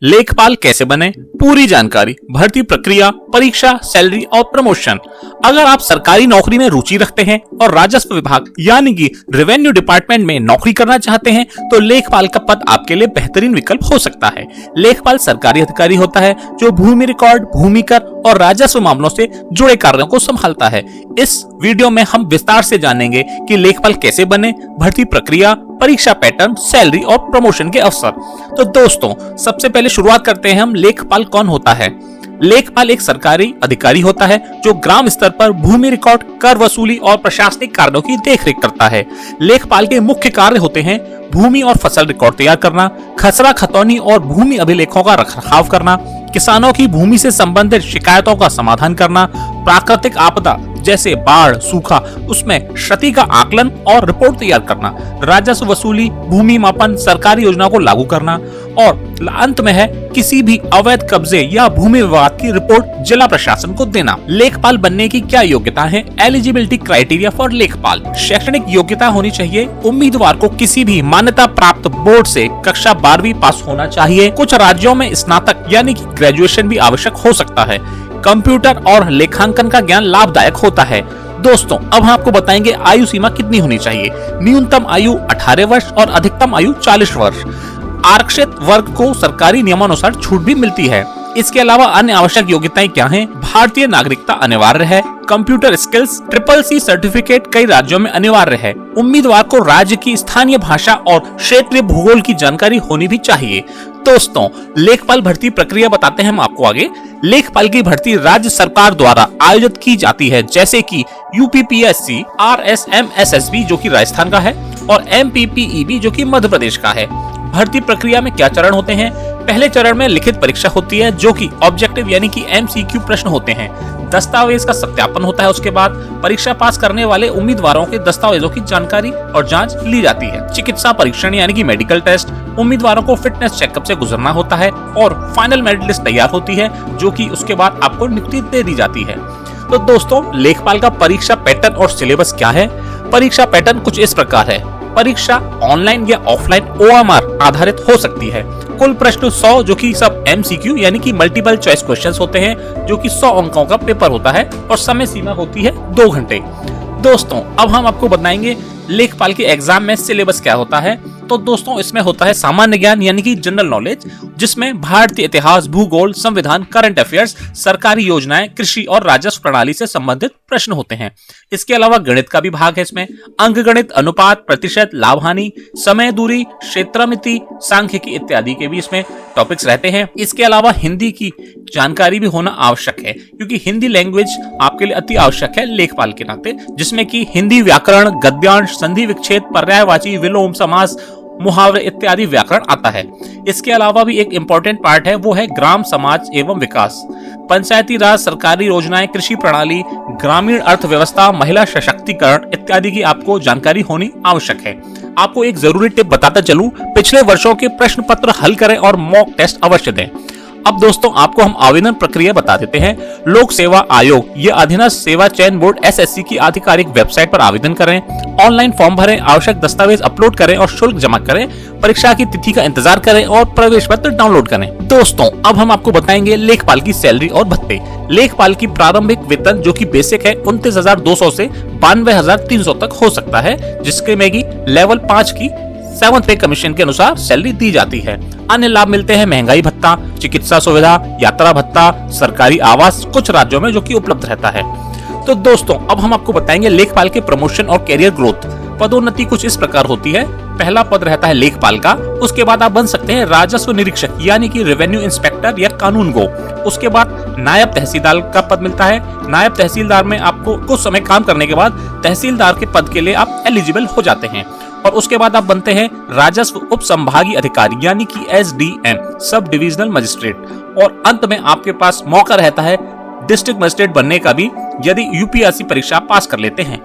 लेखपाल कैसे बने, पूरी जानकारी, भर्ती प्रक्रिया, परीक्षा, सैलरी और प्रमोशन। अगर आप सरकारी नौकरी में रुचि रखते हैं और राजस्व विभाग यानी कि रेवेन्यू डिपार्टमेंट में नौकरी करना चाहते हैं तो लेखपाल का पद आपके लिए बेहतरीन विकल्प हो सकता है। लेखपाल सरकारी अधिकारी होता है जो भूमि रिकॉर्ड, भूमि कर और राजस्व मामलों से जुड़े कार्यों को संभालता है। इस वीडियो में हम विस्तार से जानेंगे कि लेखपाल कैसे बने, भर्ती प्रक्रिया, परीक्षा पैटर्न, सैलरी और प्रमोशन के अवसर। तो दोस्तों, सबसे पहले शुरुआत करते हैं हम लेखपाल कौन होता है। लेखपाल एक सरकारी अधिकारी होता है जो ग्राम स्तर पर भूमि रिकॉर्ड, कर वसूली और प्रशासनिक कार्यों की देखरेख करता है। लेखपाल के मुख्य कार्य होते हैं भूमि और फसल रिकॉर्ड तैयार करना, खसरा खतौनी और भूमि अभिलेखों का रखरखाव करना, किसानों की भूमि से संबंधित शिकायतों का समाधान करना, प्राकृतिक आपदा जैसे बाढ़, सूखा, उसमें क्षति का आकलन और रिपोर्ट तैयार करना, राजस्व वसूली, भूमि मापन, सरकारी योजनाओं को लागू करना और अंत में है किसी भी अवैध कब्जे या भूमि विवाद की रिपोर्ट जिला प्रशासन को देना। लेखपाल बनने की क्या योग्यता है? एलिजिबिलिटी क्राइटेरिया फॉर लेखपाल। शैक्षणिक योग्यता होनी चाहिए। उम्मीदवार को किसी भी मान्यता प्राप्त बोर्ड से कक्षा 12वीं पास होना चाहिए। कुछ राज्यों में स्नातक यानी कि ग्रेजुएशन भी आवश्यक हो सकता है। कंप्यूटर और लेखांकन का ज्ञान लाभदायक होता है। दोस्तों, अब हम आपको बताएंगे आयु सीमा कितनी होनी चाहिए। न्यूनतम आयु 18 वर्ष और अधिकतम आयु 40 वर्ष। आरक्षित वर्ग को सरकारी नियमानुसार छूट भी मिलती है। इसके अलावा अन्य आवश्यक योग्यताएं क्या हैं? भारतीय नागरिकता अनिवार्य है। कंप्यूटर स्किल्स, CCC सर्टिफिकेट कई राज्यों में अनिवार्य है। उम्मीदवार को राज्य की स्थानीय भाषा और क्षेत्रीय भूगोल की जानकारी होनी भी चाहिए। दोस्तों, लेखपाल भर्ती प्रक्रिया बताते हैं हम आपको आगे। लेखपाल की भर्ती राज्य सरकार द्वारा आयोजित की जाती है, जैसे कि UPPSC, RSMSSB जो कि राजस्थान का है और MPPEB जो कि मध्य प्रदेश का है। भर्ती प्रक्रिया में क्या चरण होते हैं? पहले चरण में लिखित परीक्षा होती है जो कि ऑब्जेक्टिव यानी कि MCQ प्रश्न होते हैं। दस्तावेज का सत्यापन होता है। उसके बाद परीक्षा पास करने वाले उम्मीदवारों के दस्तावेजों की जानकारी और जांच ली जाती है। चिकित्सा परीक्षण यानी कि मेडिकल टेस्ट, उम्मीदवारों को फिटनेस चेकअप से गुजरना होता है और फाइनल मेरिट लिस्ट तैयार होती है जो कि उसके बाद आपको नियुक्ति दे दी जाती है। तो दोस्तों, लेखपाल का परीक्षा पैटर्न और सिलेबस क्या है? परीक्षा पैटर्न कुछ इस प्रकार है। परीक्षा ऑनलाइन या ऑफलाइन OMR आधारित हो सकती है। कुल प्रश्न 100 जो कि सब MCQ यानी कि मल्टीपल चॉइस क्वेश्चंस होते हैं जो कि 100 अंकों का पेपर होता है और समय सीमा होती है 2 घंटे। दोस्तों, अब हम आपको बताएंगे लेखपाल के एग्जाम में सिलेबस क्या होता है। तो दोस्तों, इसमें होता है सामान्य ज्ञान यानी कि जनरल नॉलेज, जिसमें भारतीय इतिहास, भूगोल, संविधान, करंट अफेयर्स, सरकारी योजनाएं, कृषि और राजस्व प्रणाली से संबंधित प्रश्न होते हैं। इसके अलावा गणित का भी भाग है। इसमें अंकगणित, अनुपात, प्रतिशत, लाभ हानि, समय, दूरी, क्षेत्रमिति, सांख्यिकी इत्यादि के भी इसमें टॉपिक्स रहते हैं। इसके अलावा हिंदी की जानकारी भी होना आवश्यक है क्योंकि हिंदी लैंग्वेज आपके लिए अति आवश्यक है लेखपाल के नाते, जिसमें कि हिंदी व्याकरण, गद्यांश, संधि विच्छेद, पर्यायवाची, विलोम, समास, मुहावरे इत्यादि व्याकरण आता है। इसके अलावा भी एक इम्पोर्टेंट पार्ट है, वो है ग्राम समाज एवं विकास, पंचायती राज, सरकारी योजनाएं, कृषि प्रणाली, ग्रामीण अर्थव्यवस्था, महिला सशक्तिकरण इत्यादि की आपको जानकारी होनी आवश्यक है। आपको एक जरूरी टिप बताता चलूं, पिछले वर्षों के प्रश्न पत्र हल करें और मॉक टेस्ट अवश्य दें। अब दोस्तों, आपको हम आवेदन प्रक्रिया बता देते हैं। लोक सेवा आयोग या अधीनस्थ सेवा चयन बोर्ड SSC की आधिकारिक वेबसाइट पर आवेदन करें, ऑनलाइन फॉर्म भरें, आवश्यक दस्तावेज अपलोड करें और शुल्क जमा करें, परीक्षा की तिथि का इंतजार करें और प्रवेश पत्र डाउनलोड करें। दोस्तों, अब हम आपको बताएंगे लेखपाल की सैलरी और भत्ते। लेखपाल की प्रारंभिक वेतन जो कि बेसिक है 29,200 से 92,300 तक हो सकता है, जिसके में की लेवल 5 की 7th पे कमीशन के अनुसार सैलरी दी जाती है। अन्य लाभ मिलते हैं महंगाई भत्ता, चिकित्सा सुविधा, यात्रा भत्ता, सरकारी आवास कुछ राज्यों में जो कि उपलब्ध रहता है। तो दोस्तों, अब हम आपको बताएंगे लेखपाल के प्रमोशन और कैरियर ग्रोथ। पदोन्नति कुछ इस प्रकार होती है। पहला पद रहता है लेखपाल का, उसके बाद आप बन सकते हैं राजस्व निरीक्षक यानी कि रेवेन्यू इंस्पेक्टर या कानून गो। उसके बाद नायब तहसीलदार का पद मिलता है। नायब तहसीलदार में आपको कुछ समय काम करने के बाद तहसीलदार के पद के लिए आप एलिजिबल हो जाते हैं और उसके बाद आप बनते हैं राजस्व उप संभागीय अधिकारी यानी कि SDM, सब डिविजनल मजिस्ट्रेट। और अंत में आपके पास मौका रहता है डिस्ट्रिक्ट मजिस्ट्रेट बनने का भी, यदि UPSC परीक्षा पास कर लेते हैं।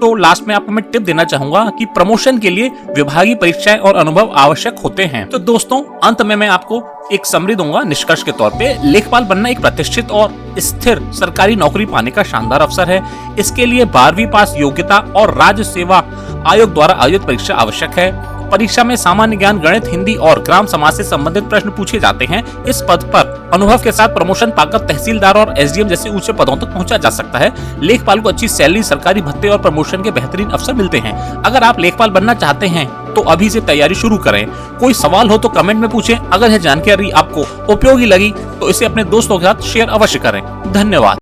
तो लास्ट में आपको मैं टिप देना चाहूंगा कि प्रमोशन के लिए विभागीय परीक्षाएं और अनुभव आवश्यक होते हैं। तो दोस्तों, अंत में मैं आपको एक समरी दूंगा निष्कर्ष के तौर पे। लेखपाल बनना एक प्रतिष्ठित और स्थिर सरकारी नौकरी पाने का शानदार अवसर है। इसके लिए 12वीं पास योग्यता और राज्य सेवा आयोग द्वारा आयोजित परीक्षा आवश्यक है। परीक्षा में सामान्य ज्ञान, गणित, हिंदी और ग्राम समाज से संबंधित प्रश्न पूछे जाते हैं। इस पद पर अनुभव के साथ प्रमोशन पाकर तहसीलदार और एसडीएम जैसे ऊंचे पदों तक पहुंचा जा सकता है। लेखपाल को अच्छी सैलरी, सरकारी भत्ते और प्रमोशन के बेहतरीन अवसर मिलते हैं। अगर आप लेखपाल बनना चाहते हैं तो अभी से तैयारी शुरू करें। कोई सवाल हो तो कमेंट में पूछें। अगर यह जानकारी आपको उपयोगी लगी तो इसे अपने दोस्तों के साथ शेयर अवश्य करें। धन्यवाद।